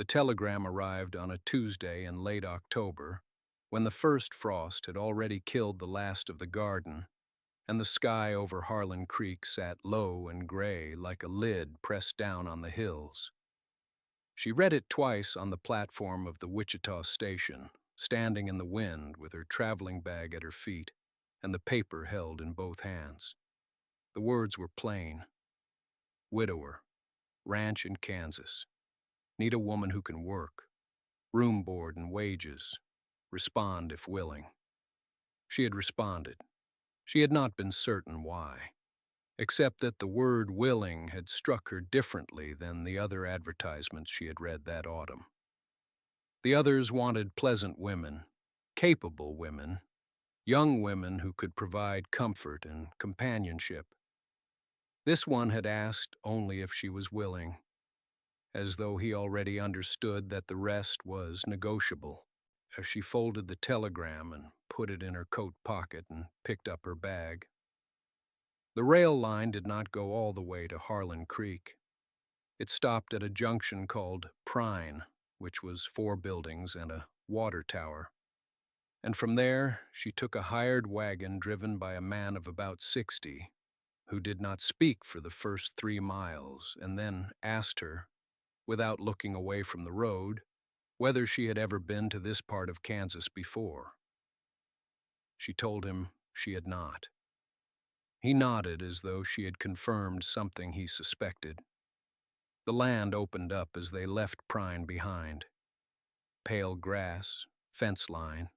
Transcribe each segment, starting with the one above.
The telegram arrived on a Tuesday in late October, when the first frost had already killed the last of the garden, and the sky over Harlan Creek sat low and gray like a lid pressed down on the hills. She read it twice on the platform of the Wichita station, standing in the wind with her traveling bag at her feet and the paper held in both hands. The words were plain. Widower, ranch in Kansas. Need a woman who can work. Room, board, and wages. Respond if willing. She had responded. She had not been certain why, except that the word willing had struck her differently than the other advertisements she had read that autumn. The others wanted pleasant women, capable women, young women who could provide comfort and companionship. This one had asked only if she was willing, as though he already understood that the rest was negotiable. As she folded the telegram and put it in her coat pocket and picked up her bag. The rail line did not go all the way to Harlan Creek. It stopped at a junction called Prine, which was 4 buildings and a water tower. And from there, she took a hired wagon driven by a man of about 60, who did not speak for the first 3 miles, and then asked her, without looking away from the road, whether she had ever been to this part of Kansas before. She told him she had not. He nodded as though she had confirmed something he suspected. The land opened up as they left Prine behind. Pale grass, fence line,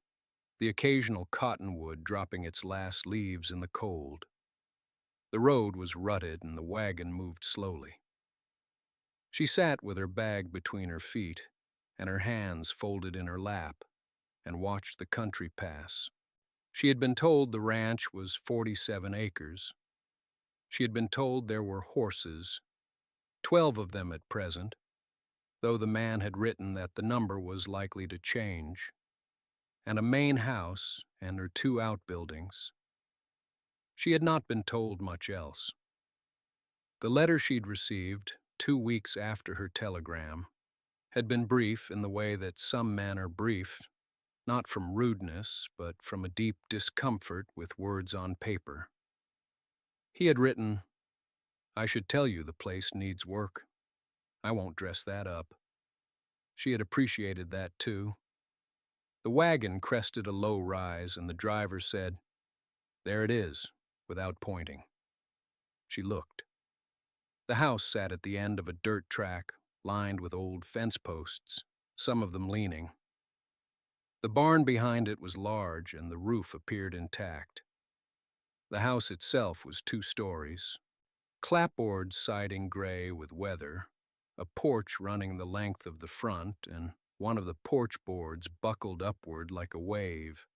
the occasional cottonwood dropping its last leaves in the cold. The road was rutted and the wagon moved slowly. She sat with her bag between her feet and her hands folded in her lap and watched the country pass. She had been told the ranch was 47 acres. She had been told there were horses, 12 of them at present, though the man had written that the number was likely to change, and a main house and her 2 outbuildings. She had not been told much else. The letter she'd received, 2 weeks after her telegram, had been brief in the way that some men are brief, not from rudeness, but from a deep discomfort with words on paper. He had written, "I should tell you the place needs work. I won't dress that up." She had appreciated that too. The wagon crested a low rise and the driver said, "There it is," without pointing. She looked. The house sat at the end of a dirt track lined with old fence posts, some of them leaning. The barn behind it was large and the roof appeared intact. The house itself was 2 stories, clapboards siding gray with weather, a porch running the length of the front, and one of the porch boards buckled upward like a wave.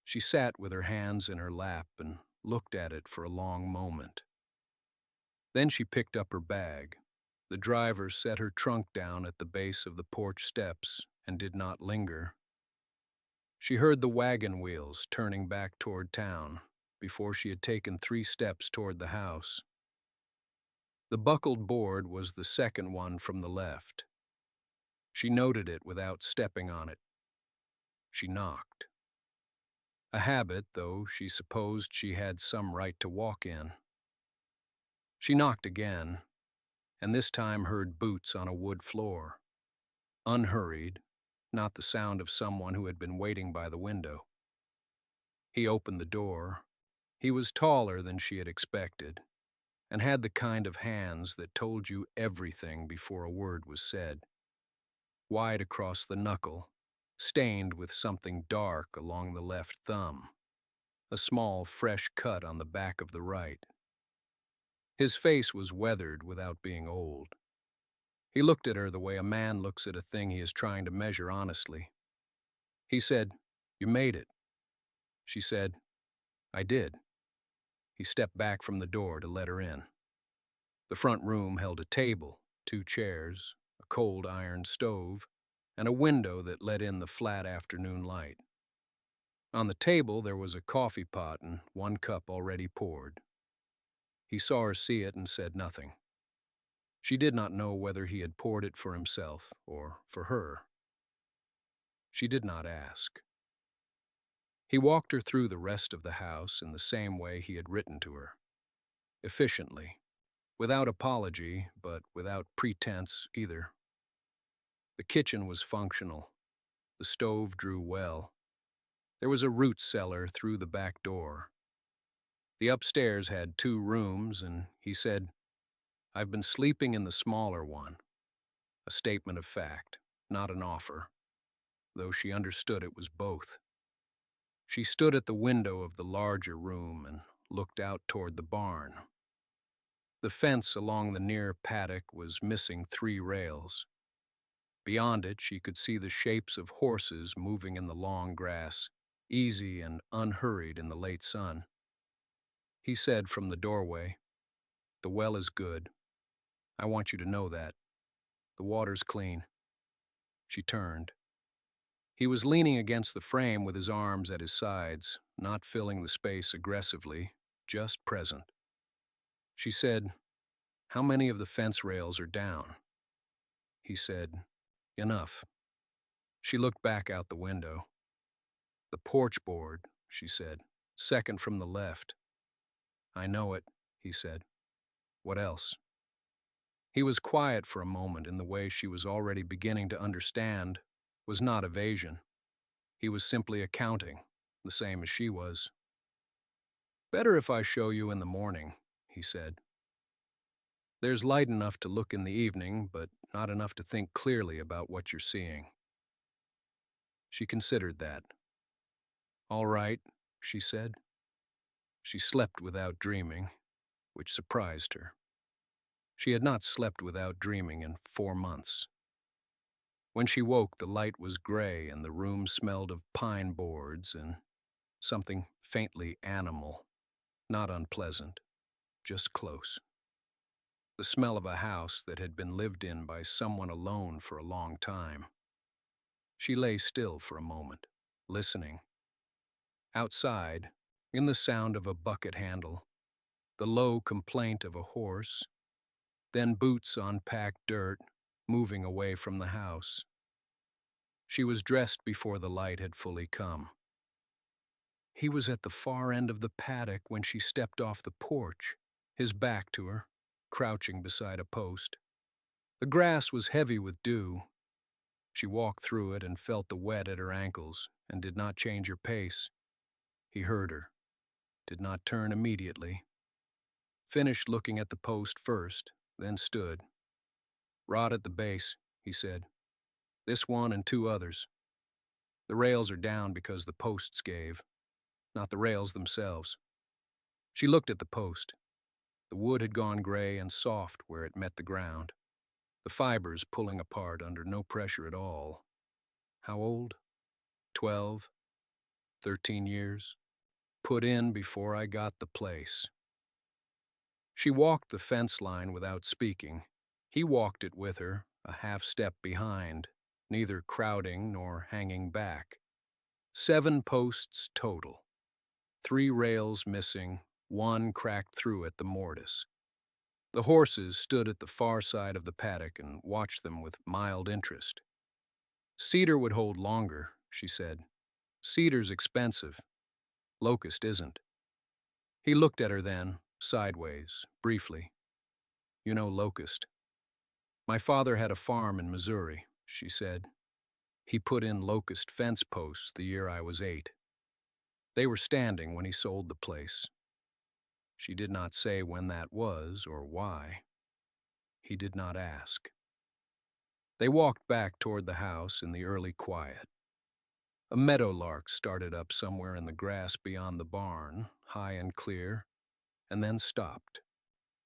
She sat with her hands in her lap and looked at it for a long moment. Then she picked up her bag. The driver set her trunk down at the base of the porch steps and did not linger. She heard the wagon wheels turning back toward town before she had taken 3 steps toward the house. The buckled board was the second one from the left. She noted it without stepping on it. She knocked. A habit, though she supposed she had some right to walk in. She knocked again, and this time heard boots on a wood floor. Unhurried, not the sound of someone who had been waiting by the window. He opened the door. He was taller than she had expected, and had the kind of hands that told you everything before a word was said. Wide across the knuckle, stained with something dark along the left thumb, a small, fresh cut on the back of the right. His face was weathered without being old. He looked at her the way a man looks at a thing he is trying to measure honestly. He said, "You made it." She said, "I did." He stepped back from the door to let her in. The front room held a table, 2 chairs, a cold iron stove, and a window that let in the flat afternoon light. On the table there was a coffee pot and 1 cup already poured. He saw her see it and said nothing. She did not know whether he had poured it for himself or for her. She did not ask. He walked her through the rest of the house in the same way he had written to her, efficiently, without apology, but without pretense either. The kitchen was functional. The stove drew well. There was a root cellar through the back door. The upstairs had 2 rooms, and he said, "I've been sleeping in the smaller one." A statement of fact, not an offer, though she understood it was both. She stood at the window of the larger room and looked out toward the barn. The fence along the near paddock was missing 3 rails. Beyond it, she could see the shapes of horses moving in the long grass, easy and unhurried in the late sun. He said from the doorway, "The well is good. I want you to know that. The water's clean." She turned. He was leaning against the frame with his arms at his sides, not filling the space aggressively, just present. She said, "How many of the fence rails are down?" He said, "Enough." She looked back out the window. "The porch board," she said, "second from the left." "I know it," he said. "What else?" He was quiet for a moment in the way she was already beginning to understand was not evasion. He was simply accounting, the same as she was. "Better if I show you in the morning," he said. "There's light enough to look in the evening, but not enough to think clearly about what you're seeing." She considered that. "All right," she said. She slept without dreaming, which surprised her. She had not slept without dreaming in 4 months. When she woke, the light was gray and the room smelled of pine boards and something faintly animal, not unpleasant, just close. The smell of a house that had been lived in by someone alone for a long time. She lay still for a moment, listening. Outside, in the sound of a bucket handle, the low complaint of a horse, then boots on packed dirt, moving away from the house. She was dressed before the light had fully come. He was at the far end of the paddock when she stepped off the porch, his back to her, crouching beside a post. The grass was heavy with dew. She walked through it and felt the wet at her ankles and did not change her pace. He heard her, did not turn immediately. Finished looking at the post first, then stood. "Rod at the base," he said. "This one and 2 others. The rails are down because the posts gave, not the rails themselves." She looked at the post. The wood had gone gray and soft where it met the ground, the fibers pulling apart under no pressure at all. How old? 12, 13 years. Put in before I got the place. She walked the fence line without speaking. He walked it with her, a half step behind, neither crowding nor hanging back. 7 posts total. 3 rails missing, 1 cracked through at the mortise. The horses stood at the far side of the paddock and watched them with mild interest. "Cedar would hold longer," she said. "Cedar's expensive. Locust isn't." He looked at her then, sideways, briefly. "You know locust." "My father had a farm in Missouri," she said. "He put in locust fence posts the year I was 8. They were standing when he sold the place." She did not say when that was or why. He did not ask. They walked back toward the house in the early quiet. A meadowlark started up somewhere in the grass beyond the barn, high and clear, and then stopped.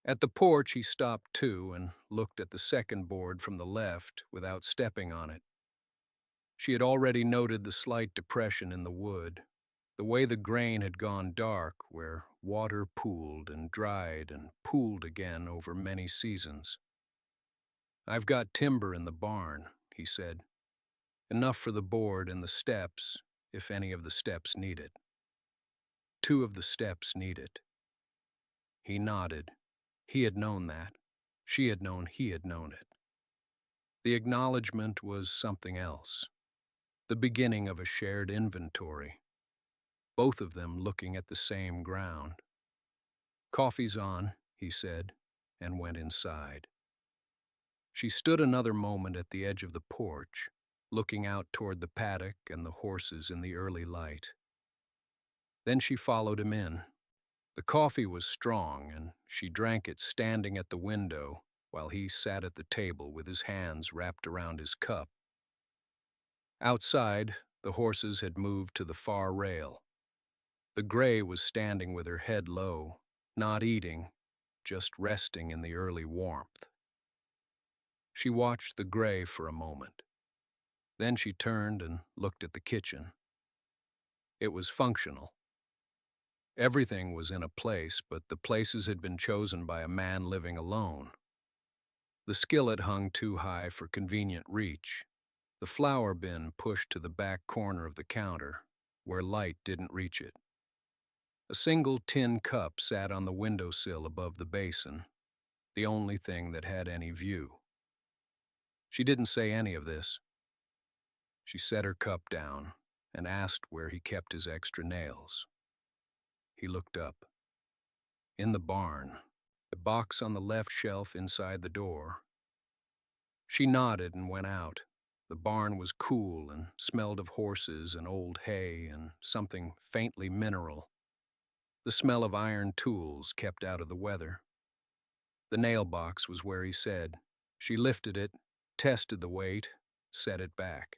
At the porch he stopped too and looked at the second board from the left without stepping on it. She had already noted the slight depression in the wood, the way the grain had gone dark where water pooled and dried and pooled again over many seasons. "I've got timber in the barn," he said. "Enough for the board and the steps, if any of the steps need it." 2 of the steps need it. He nodded. He had known that. She had known he had known it. The acknowledgement was something else, the beginning of a shared inventory, both of them looking at the same ground. "Coffee's on," he said, and went inside. She stood another moment at the edge of the porch, looking out toward the paddock and the horses in the early light. Then she followed him in. The coffee was strong, and she drank it standing at the window while he sat at the table with his hands wrapped around his cup. Outside, the horses had moved to the far rail. The gray was standing with her head low, not eating, just resting in the early warmth. She watched the gray for a moment. Then she turned and looked at the kitchen. It was functional. Everything was in a place, but the places had been chosen by a man living alone. The skillet hung too high for convenient reach. The flour bin pushed to the back corner of the counter, where light didn't reach it. A single tin cup sat on the windowsill above the basin, the only thing that had any view. She didn't say any of this. She set her cup down and asked where he kept his extra nails. He looked up. In the barn, a box on the left shelf inside the door. She nodded and went out. The barn was cool and smelled of horses and old hay and something faintly mineral. The smell of iron tools kept out of the weather. The nail box was where he said. She lifted it, tested the weight, set it back.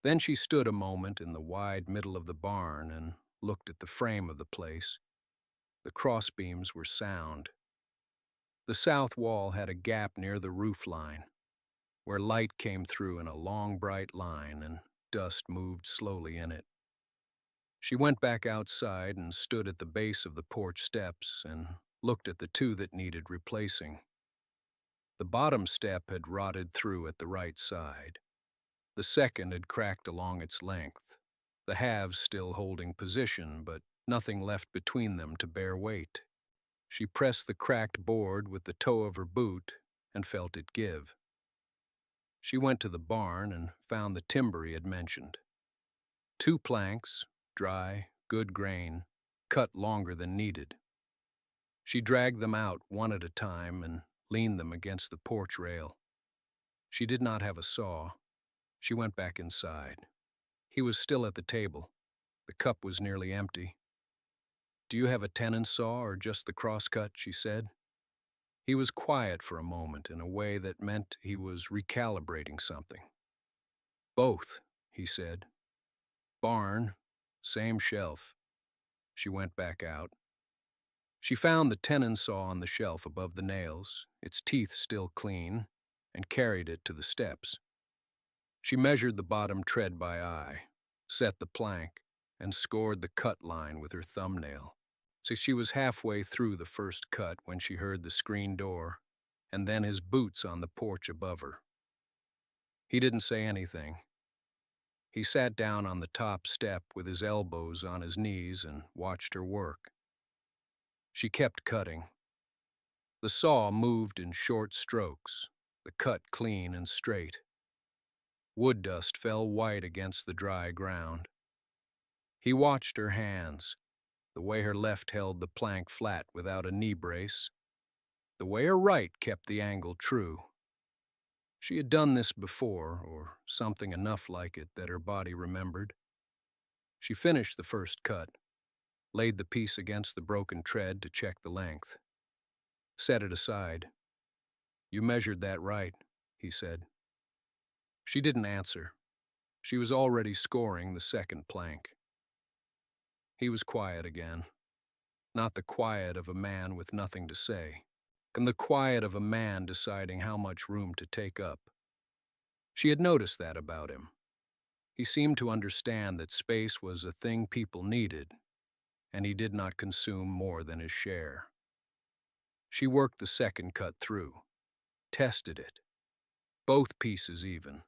Then she stood a moment in the wide middle of the barn and looked at the frame of the place. The crossbeams were sound. The south wall had a gap near the roof line, where light came through in a long, bright line and dust moved slowly in it. She went back outside and stood at the base of the porch steps and looked at the two that needed replacing. The bottom step had rotted through at the right side. The second had cracked along its length, the halves still holding position, but nothing left between them to bear weight. She pressed the cracked board with the toe of her boot and felt it give. She went to the barn and found the timber he had mentioned. 2 planks, dry, good grain, cut longer than needed. She dragged them out one at a time and leaned them against the porch rail. She did not have a saw. She went back inside. He was still at the table. The cup was nearly empty. "Do you have a tenon saw or just the crosscut?" she said. He was quiet for a moment in a way that meant he was recalibrating something. "Both," he said. "Barn, same shelf." She went back out. She found the tenon saw on the shelf above the nails, its teeth still clean, and carried it to the steps. She measured the bottom tread by eye, set the plank, and scored the cut line with her thumbnail. So she was halfway through the first cut when she heard the screen door, and then his boots on the porch above her. He didn't say anything. He sat down on the top step with his elbows on his knees and watched her work. She kept cutting. The saw moved in short strokes, the cut clean and straight. Wood dust fell white against the dry ground. He watched her hands, the way her left held the plank flat without a knee brace, the way her right kept the angle true. She had done this before, or something enough like it that her body remembered. She finished the first cut, laid the piece against the broken tread to check the length. Set it aside. "You measured that right," he said. She didn't answer. She was already scoring the second plank. He was quiet again. Not the quiet of a man with nothing to say, and the quiet of a man deciding how much room to take up. She had noticed that about him. He seemed to understand that space was a thing people needed, and he did not consume more than his share. She worked the second cut through, tested it. Both pieces even,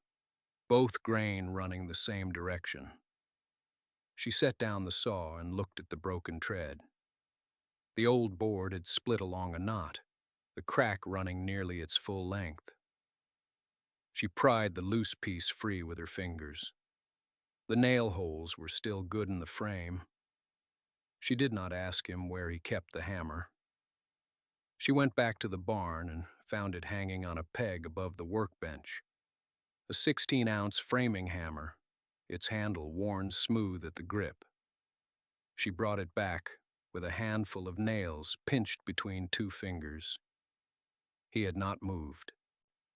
both grain running the same direction. She set down the saw and looked at the broken tread. The old board had split along a knot. the crack running nearly its full length. She pried the loose piece free with her fingers. The nail holes were still good in the frame. She did not ask him where he kept the hammer. She went back to the barn and found it hanging on a peg above the workbench. A 16-ounce framing hammer, its handle worn smooth at the grip. She brought it back with a handful of nails pinched between two fingers. He had not moved.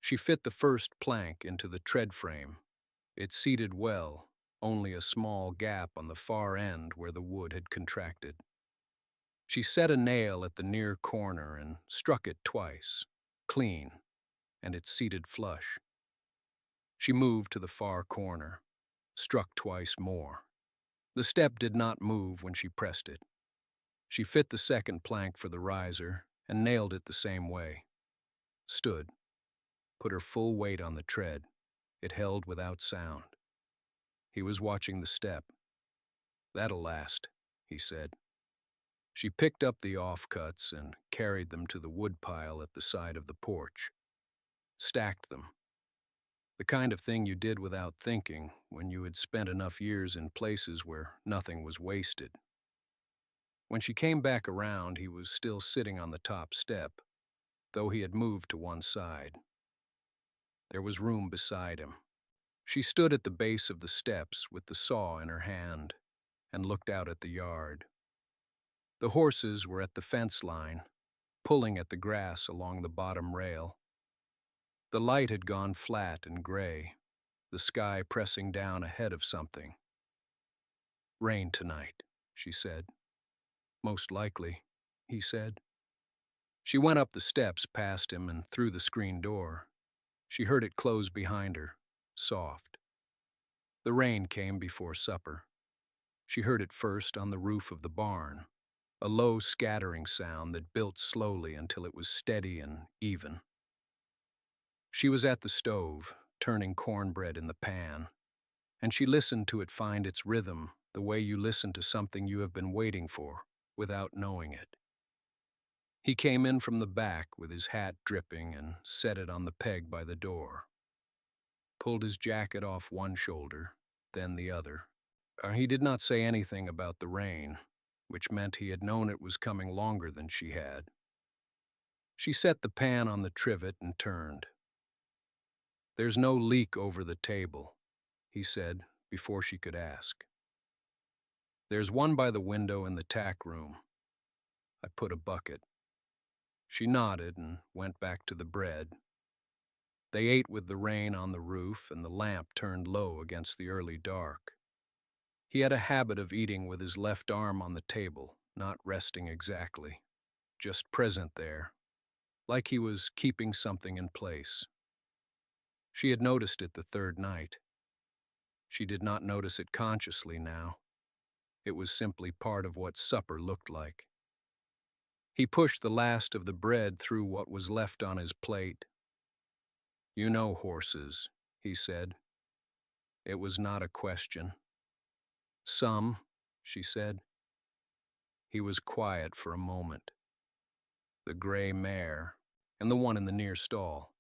She fit the first plank into the tread frame. It seated well, only a small gap on the far end where the wood had contracted. She set a nail at the near corner and struck it twice, clean, and it seated flush. She moved to the far corner, struck twice more. The step did not move when she pressed it. She fit the second plank for the riser and nailed it the same way. Stood, put her full weight on the tread. It held without sound. He was watching the step. "That'll last," he said. She picked up the offcuts and carried them to the woodpile at the side of the porch. Stacked them. The kind of thing you did without thinking when you had spent enough years in places where nothing was wasted. When she came back around, he was still sitting on the top step, though he had moved to one side. There was room beside him. She stood at the base of the steps with the saw in her hand and looked out at the yard. The horses were at the fence line, pulling at the grass along the bottom rail. The light had gone flat and gray, the sky pressing down ahead of something. "Rain tonight," she said. "Most likely," he said. She went up the steps past him and through the screen door. She heard it close behind her, soft. The rain came before supper. She heard it first on the roof of the barn, a low scattering sound that built slowly until it was steady and even. She was at the stove, turning cornbread in the pan, and she listened to it find its rhythm the way you listen to something you have been waiting for, without knowing it. He came in from the back with his hat dripping and set it on the peg by the door. Pulled his jacket off one shoulder, then the other. He did not say anything about the rain, which meant he had known it was coming longer than she had. She set the pan on the trivet and turned. "There's no leak over the table," he said before she could ask. "There's one by the window in the tack room. I put a bucket." She nodded and went back to the bread. They ate with the rain on the roof and the lamp turned low against the early dark. He had a habit of eating with his left arm on the table, not resting exactly, just present there, like he was keeping something in place. She had noticed it the third night. She did not notice it consciously now. It was simply part of what supper looked like. He pushed the last of the bread through what was left on his plate. "You know horses," he said. It was not a question. "Some," she said. He was quiet for a moment. "The gray mare, and the one in the near stall.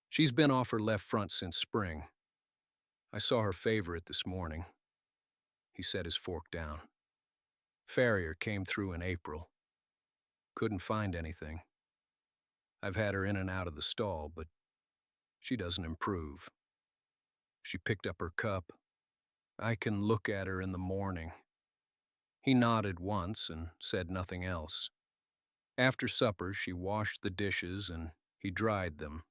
She's been off her left front since spring. I saw her favorite this morning." He set his fork down. "Farrier came through in April. Couldn't find anything. I've had her in and out of the stall, but she doesn't improve." She picked up her cup. "I can look at her in the morning." He nodded once and said nothing else. After supper, she washed the dishes and he dried them,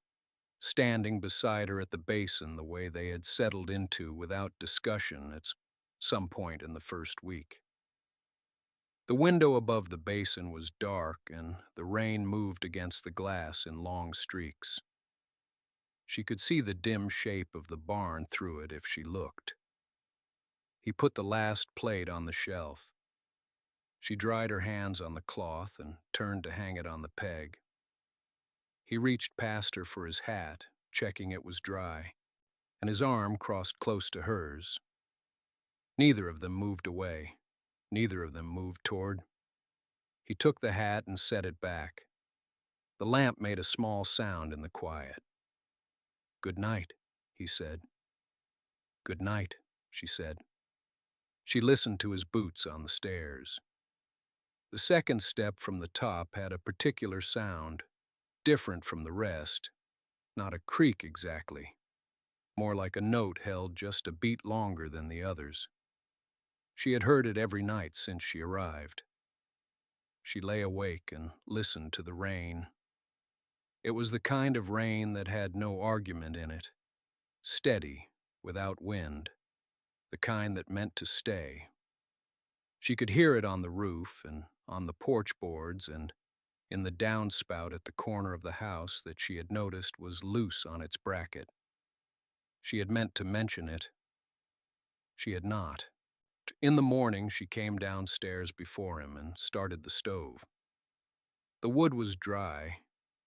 standing beside her at the basin the way they had settled into without discussion at some point in the first week. The window above the basin was dark and the rain moved against the glass in long streaks. She could see the dim shape of the barn through it if she looked. He put the last plate on the shelf. She dried her hands on the cloth and turned to hang it on the peg. He reached past her for his hat, checking it was dry, and his arm crossed close to hers. Neither of them moved away. Neither of them moved toward. He took the hat and set it back. The lamp made a small sound in the quiet. "Good night," he said. "Good night," she said. She listened to his boots on the stairs. The second step from the top had a particular sound, different from the rest, not a creak exactly, more like a note held just a beat longer than the others. She had heard it every night since she arrived. She lay awake and listened to the rain. It was the kind of rain that had no argument in it, steady, without wind, the kind that meant to stay. She could hear it on the roof and on the porch boards and in the downspout at the corner of the house that she had noticed was loose on its bracket. She had meant to mention it. She had not. In the morning, she came downstairs before him and started the stove. The wood was dry.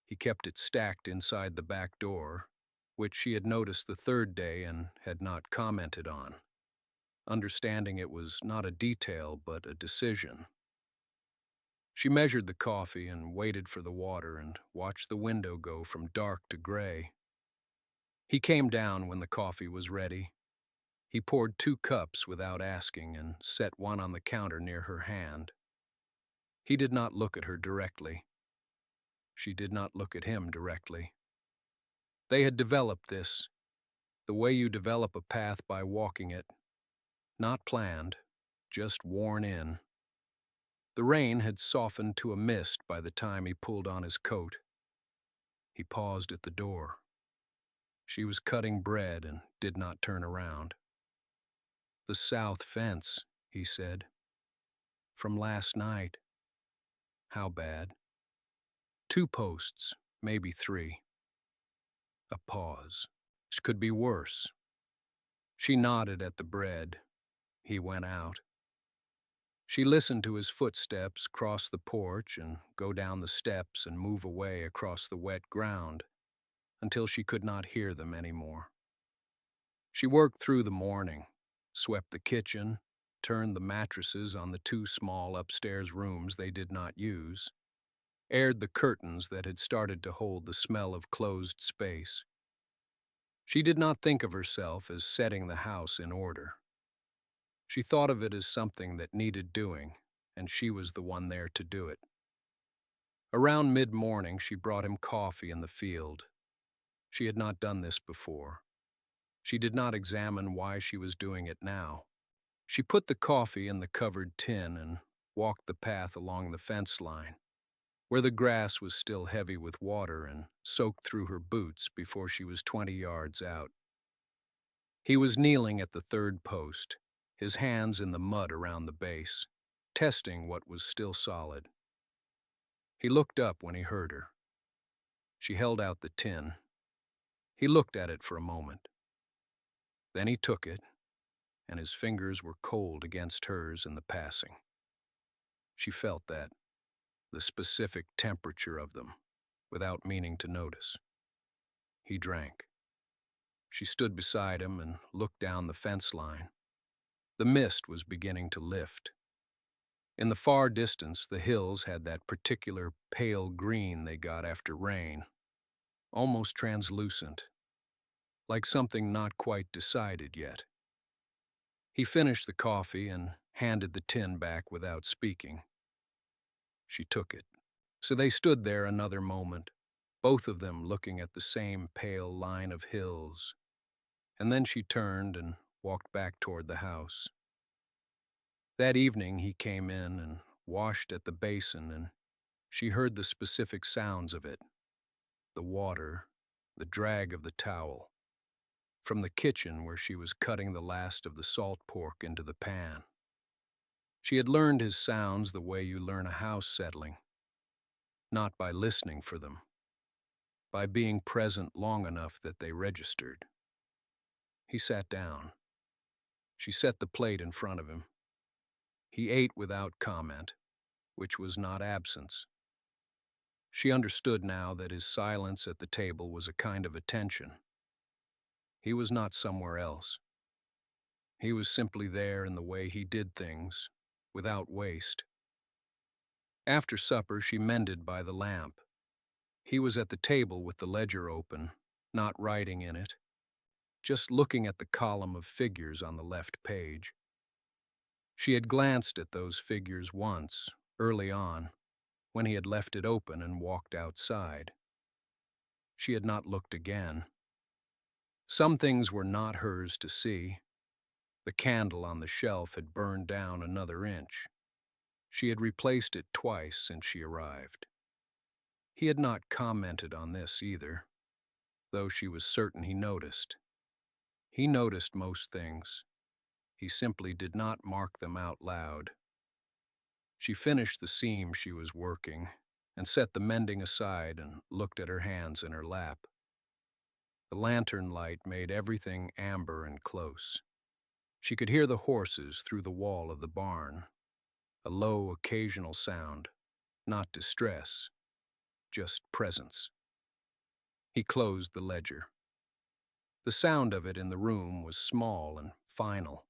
He kept it stacked inside the back door, which she had noticed the third day and had not commented on, understanding it was not a detail but a decision. She measured the coffee and waited for the water and watched the window go from dark to gray. He came down when the coffee was ready. He poured 2 cups without asking and set one on the counter near her hand. He did not look at her directly. She did not look at him directly. They had developed this, the way you develop a path by walking it, not planned, just worn in. The rain had softened to a mist by the time he pulled on his coat. He paused at the door. She was cutting bread and did not turn around. "The south fence," he said. "From last night." "How bad?" "2 posts, maybe 3. A pause. "It could be worse." She nodded at the bread. He went out. She listened to his footsteps cross the porch and go down the steps and move away across the wet ground until she could not hear them anymore. She worked through the morning, swept the kitchen, turned the mattresses on the 2 small upstairs rooms they did not use, aired the curtains that had started to hold the smell of closed space. She did not think of herself as setting the house in order. She thought of it as something that needed doing, and she was the one there to do it. Around mid-morning, she brought him coffee in the field. She had not done this before. She did not examine why she was doing it now. She put the coffee in the covered tin and walked the path along the fence line, where the grass was still heavy with water and soaked through her boots before she was 20 yards out. He was kneeling at the 3rd post, his hands in the mud around the base, testing what was still solid. He looked up when he heard her. She held out the tin. He looked at it for a moment. Then he took it, and his fingers were cold against hers in the passing. She felt that, the specific temperature of them, without meaning to notice. He drank. She stood beside him and looked down the fence line. The mist was beginning to lift. In the far distance, the hills had that particular pale green they got after rain, almost translucent, like something not quite decided yet. He finished the coffee and handed the tin back without speaking. She took it. So they stood there another moment, both of them looking at the same pale line of hills, and then she turned and walked back toward the house. That evening he came in and washed at the basin, and she heard the specific sounds of it, the water, the drag of the towel, from the kitchen where she was cutting the last of the salt pork into the pan. She had learned his sounds the way you learn a house settling, not by listening for them, by being present long enough that they registered. He sat down. She set the plate in front of him. He ate without comment, which was not absence. She understood now that his silence at the table was a kind of attention. He was not somewhere else. He was simply there in the way he did things, without waste. After supper, she mended by the lamp. He was at the table with the ledger open, not writing in it, just looking at the column of figures on the left page. She had glanced at those figures once, early on, when he had left it open and walked outside. She had not looked again. Some things were not hers to see. The candle on the shelf had burned down another inch. She had replaced it twice since she arrived. He had not commented on this either, though she was certain he noticed. He noticed most things. He simply did not mark them out loud. She finished the seam she was working and set the mending aside and looked at her hands in her lap. The lantern light made everything amber and close. She could hear the horses through the wall of the barn, a low, occasional sound, not distress, just presence. He closed the ledger. The sound of it in the room was small and final.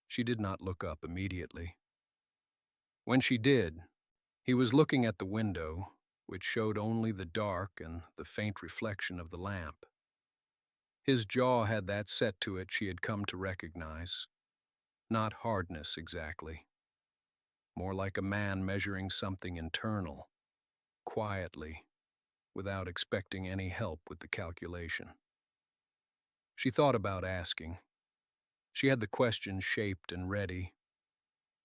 She did not look up immediately. When she did, he was looking at the window, which showed only the dark and the faint reflection of the lamp. His jaw had that set to it she had come to recognize. Not hardness exactly. More like a man measuring something internal, quietly, without expecting any help with the calculation. She thought about asking. She had the question shaped and ready.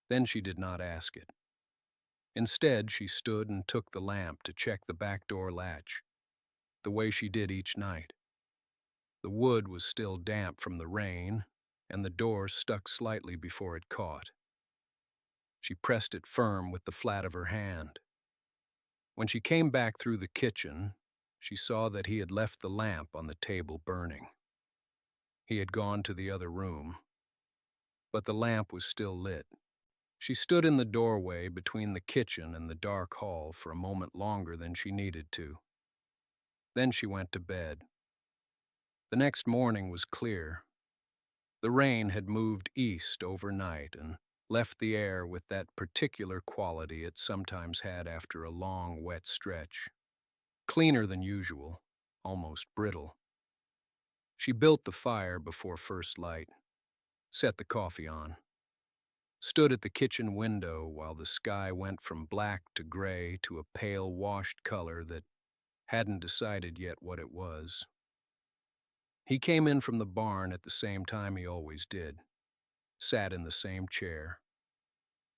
Then she did not ask it. Instead, she stood and took the lamp to check the back door latch, the way she did each night. The wood was still damp from the rain, and the door stuck slightly before it caught. She pressed it firm with the flat of her hand. When she came back through the kitchen, she saw that he had left the lamp on the table burning. He had gone to the other room, but the lamp was still lit. She stood in the doorway between the kitchen and the dark hall for a moment longer than she needed to. Then she went to bed. The next morning was clear. The rain had moved east overnight and left the air with that particular quality it sometimes had after a long, wet stretch. Cleaner than usual, almost brittle. She built the fire before first light, set the coffee on, stood at the kitchen window while the sky went from black to gray to a pale washed color that hadn't decided yet what it was. He came in from the barn at the same time he always did, sat in the same chair.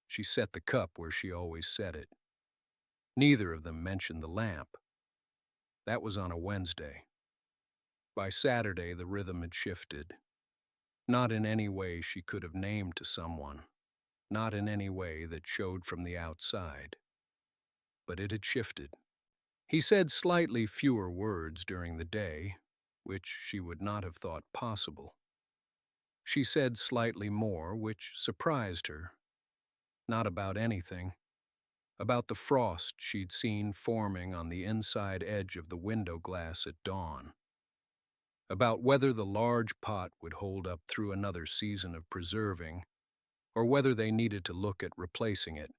She set the cup where she always set it. Neither of them mentioned the lamp. That was on a Wednesday. By Saturday, the rhythm had shifted. Not in any way she could have named to someone, not in any way that showed from the outside. But it had shifted. He said slightly fewer words during the day, which she would not have thought possible. She said slightly more, which surprised her. Not about anything. About the frost she'd seen forming on the inside edge of the window glass at dawn. About whether the large pot would hold up through another season of preserving, or whether they needed to look at replacing it.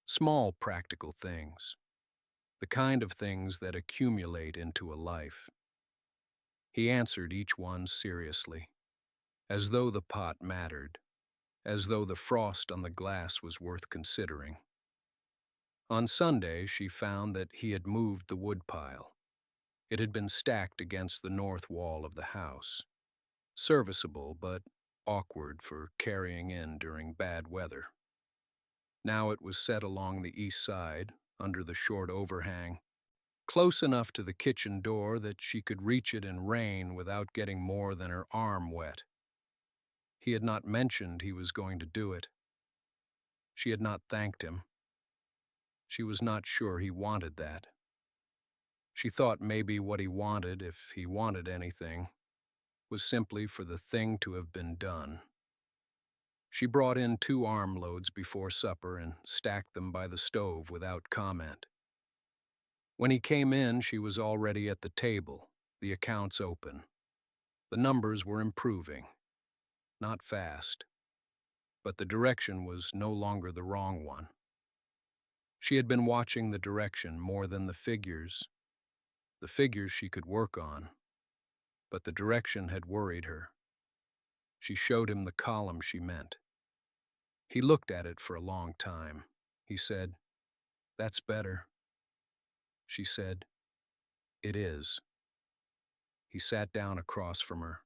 Small practical things. The kind of things that accumulate into a life. He answered each one seriously, as though the pot mattered, as though the frost on the glass was worth considering. On Sunday, she found that he had moved the woodpile. It had been stacked against the north wall of the house. Serviceable, but awkward for carrying in during bad weather. Now it was set along the east side, under the short overhang, close enough to the kitchen door that she could reach it in rain without getting more than her arm wet. He had not mentioned he was going to do it. She had not thanked him. She was not sure he wanted that. She thought maybe what he wanted, if he wanted anything, was simply for the thing to have been done. She brought in 2 armloads before supper and stacked them by the stove without comment. When he came in, she was already at the table, the accounts open. The numbers were improving. Not fast. But the direction was no longer the wrong one. She had been watching the direction more than the figures she could work on, but the direction had worried her. She showed him the column she meant. He looked at it for a long time. He said, "That's better." She said, "It is." He sat down across from her.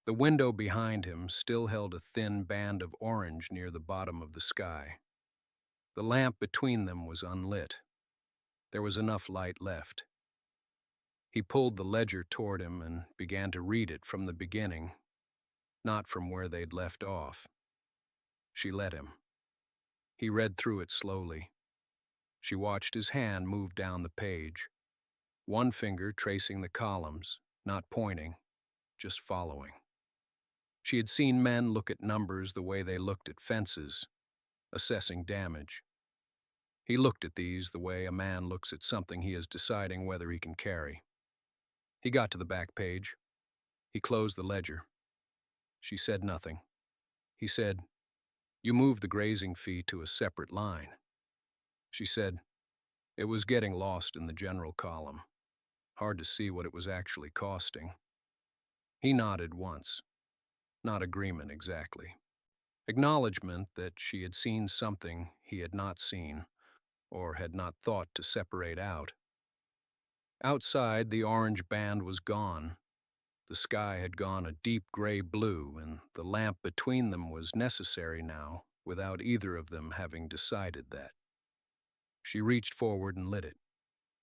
The window behind him still held a thin band of orange near the bottom of the sky. The lamp between them was unlit. There was enough light left. He pulled the ledger toward him and began to read it from the beginning, not from where they'd left off. She let him. He read through it slowly. She watched his hand move down the page, one finger tracing the columns, not pointing, just following. She had seen men look at numbers the way they looked at fences, assessing damage. He looked at these the way a man looks at something he is deciding whether he can carry. He got to the back page. He closed the ledger. She said nothing. He said, "You moved the grazing fee to a separate line." She said, "It was getting lost in the general column. Hard to see what it was actually costing." He nodded once. Not agreement exactly. Acknowledgement that she had seen something he had not seen, or had not thought to separate out. Outside, the orange band was gone. The sky had gone a deep gray blue, and the lamp between them was necessary now, without either of them having decided that. She reached forward and lit it.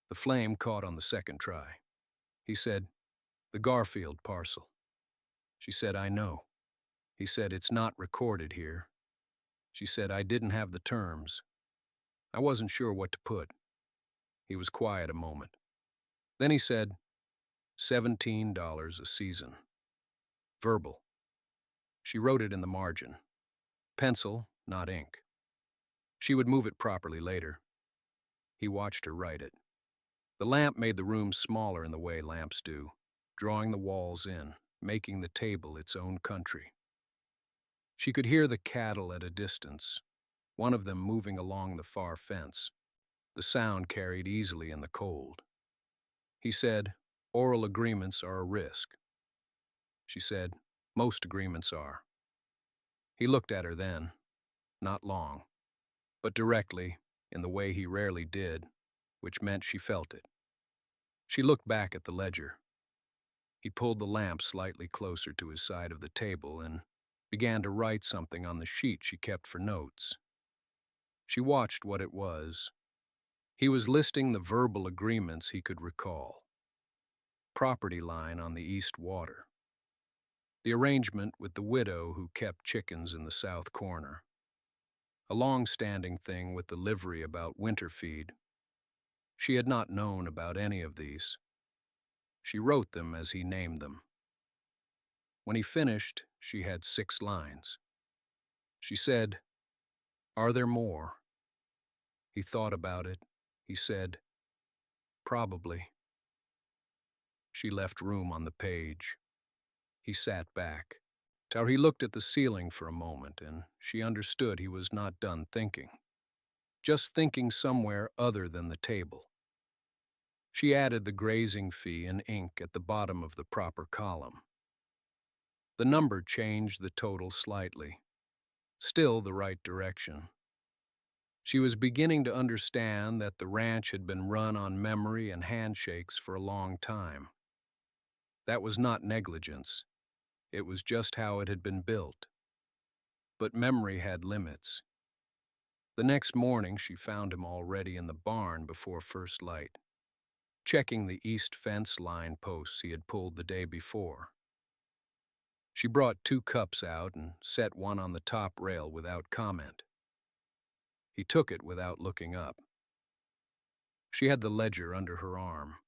The flame caught on the second try. He said, "The Garfield parcel." She said, "I know." He said, "It's not recorded here." She said, "I didn't have the terms. I wasn't sure what to put." He was quiet a moment. Then he said, $17 a season. Verbal. She wrote it in the margin. Pencil, not ink. She would move it properly later. He watched her write it. The lamp made the room smaller in the way lamps do, drawing the walls in, making the table its own country. She could hear the cattle at a distance, one of them moving along the far fence. The sound carried easily in the cold. He said, "Oral agreements are a risk." She said, "Most agreements are." He looked at her then, not long, but directly, in the way he rarely did, which meant she felt it. She looked back at the ledger. He pulled the lamp slightly closer to his side of the table and began to write something on the sheet she kept for notes. She watched what it was. He was listing the verbal agreements he could recall. Property line on the east water. The arrangement with the widow who kept chickens in the south corner. A long-standing thing with the livery about winter feed. She had not known about any of these. She wrote them as he named them. When he finished, she had 6 lines. She said, "Are there more?" He thought about it. He said, "Probably." She left room on the page. He sat back. He looked at the ceiling for a moment, and she understood he was not done thinking. Just thinking somewhere other than the table. She added the grazing fee in ink at the bottom of the proper column. The number changed the total slightly. Still the right direction. She was beginning to understand that the ranch had been run on memory and handshakes for a long time. That was not negligence. It was just how it had been built. But memory had limits. The next morning she found him already in the barn before first light, checking the east fence line posts he had pulled the day before. She brought 2 cups out and set one on the top rail without comment. He took it without looking up. She had the ledger under her arm.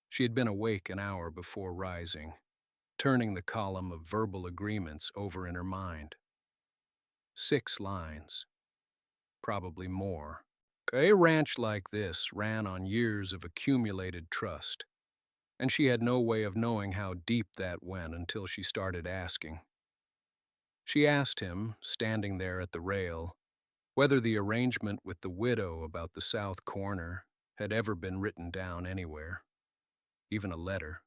She had been awake an hour before rising, turning the column of verbal agreements over in her mind. 6 lines. Probably more. A ranch like this ran on years of accumulated trust, and she had no way of knowing how deep that went until she started asking. She asked him, standing there at the rail, Whether the arrangement with the widow about the south corner had ever been written down anywhere, even a letter,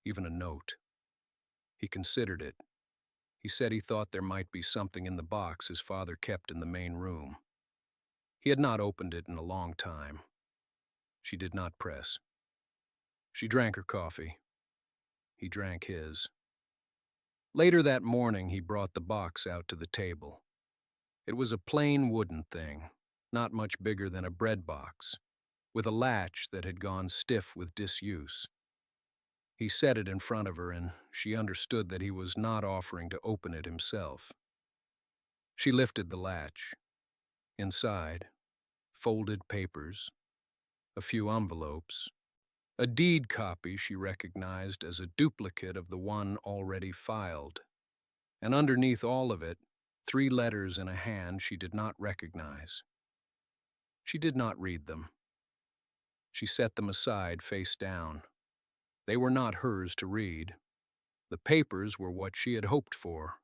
even a note. He considered it. He said he thought there might be something in the box his father kept in the main room. He had not opened it in a long time. She did not press. She drank her coffee. He drank his. Later that morning, he brought the box out to the table. It was a plain wooden thing, not much bigger than a bread box, with a latch that had gone stiff with disuse. He set it in front of her, and she understood that he was not offering to open it himself. She lifted the latch. Inside, folded papers, a few envelopes, a deed copy she recognized as a duplicate of the one already filed, and underneath all of it, 3 letters in a hand she did not recognize. She did not read them. She set them aside face down. They were not hers to read. The papers were what she had hoped for.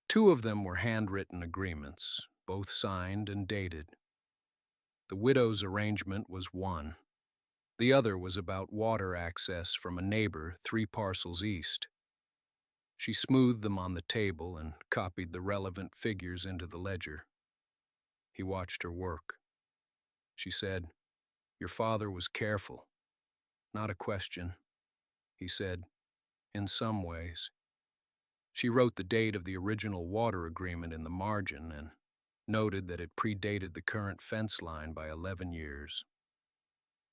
2 of them were handwritten agreements, both signed and dated. The widow's arrangement was one. The other was about water access from a neighbor 3 parcels east. She smoothed them on the table and copied the relevant figures into the ledger. He watched her work. She said, "Your father was careful." "Not a question," he said, "in some ways." She wrote the date of the original water agreement in the margin and noted that it predated the current fence line by 11 years.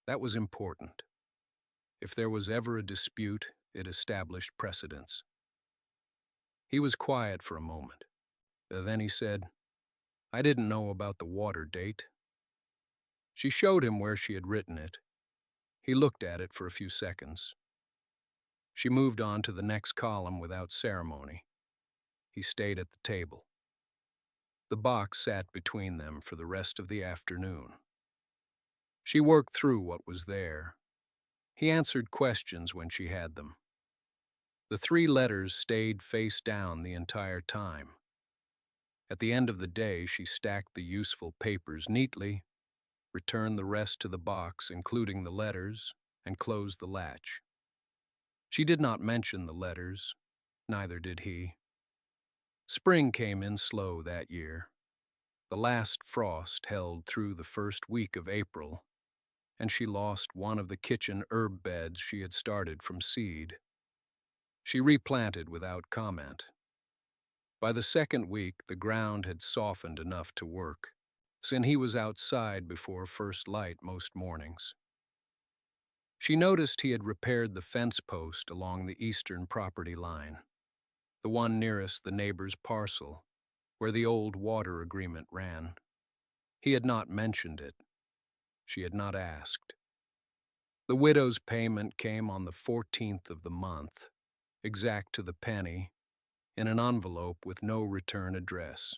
That was important. If there was ever a dispute, it established precedence. He was quiet for a moment. Then he said, "I didn't know about the water date." She showed him where she had written it. He looked at it for a few seconds. She moved on to the next column without ceremony. He stayed at the table. The box sat between them for the rest of the afternoon. She worked through what was there. He answered questions when she had them. The 3 letters stayed face down the entire time. At the end of the day, she stacked the useful papers neatly, returned the rest to the box, including the letters, and closed the latch. She did not mention the letters, neither did he. Spring came in slow that year. The last frost held through the first week of April, and she lost one of the kitchen herb beds she had started from seed. She replanted without comment. By the second week, the ground had softened enough to work, since he was outside before first light most mornings. She noticed he had repaired the fence post along the eastern property line, the one nearest the neighbor's parcel, where the old water agreement ran. He had not mentioned it. She had not asked. The widow's payment came on the 14th of the month, exact to the penny, in an envelope with no return address.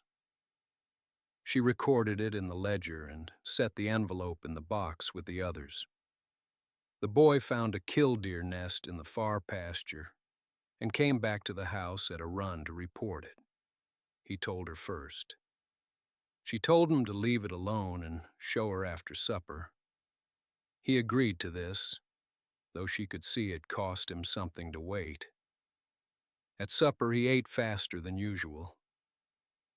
She recorded it in the ledger and set the envelope in the box with the others. The boy found a killdeer nest in the far pasture and came back to the house at a run to report it. He told her first. She told him to leave it alone and show her after supper. He agreed to this, though she could see it cost him something to wait. At supper, he ate faster than usual.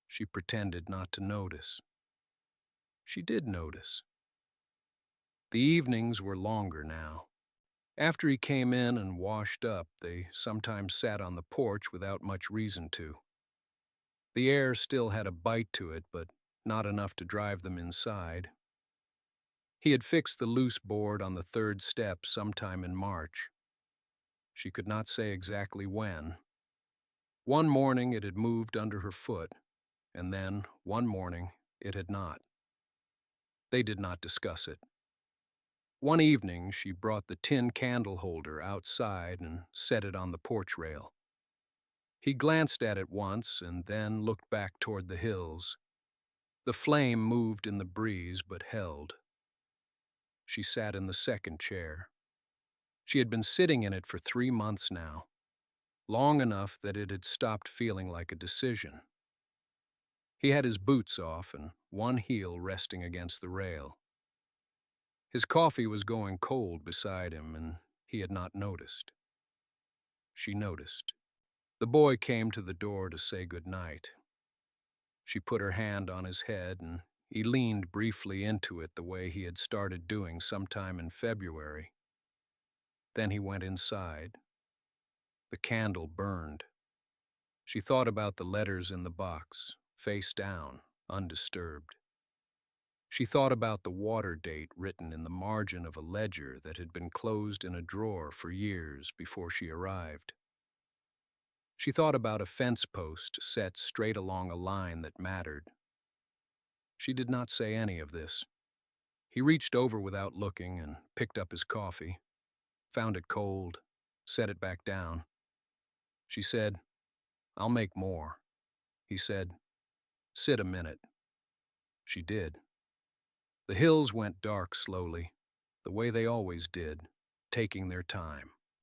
She pretended not to notice. She did notice. The evenings were longer now. After he came in and washed up, they sometimes sat on the porch without much reason to. The air still had a bite to it, but not enough to drive them inside. He had fixed the loose board on the 3rd step sometime in March. She could not say exactly when. One morning it had moved under her foot, and then, one morning, it had not. They did not discuss it. One evening, she brought the tin candle holder outside and set it on the porch rail. He glanced at it once and then looked back toward the hills. The flame moved in the breeze but held. She sat in the second chair. She had been sitting in it for 3 months now, long enough that it had stopped feeling like a decision. He had his boots off and one heel resting against the rail. His coffee was going cold beside him, and he had not noticed. She noticed. The boy came to the door to say good night. She put her hand on his head, and he leaned briefly into it the way he had started doing sometime in February. Then he went inside. The candle burned. She thought about the letters in the box, face down, undisturbed. She thought about the water date written in the margin of a ledger that had been closed in a drawer for years before she arrived. She thought about a fence post set straight along a line that mattered. She did not say any of this. He reached over without looking and picked up his coffee, found it cold, set it back down. She said, "I'll make more." He said, "Sit a minute." She did. The hills went dark slowly, the way they always did, taking their time.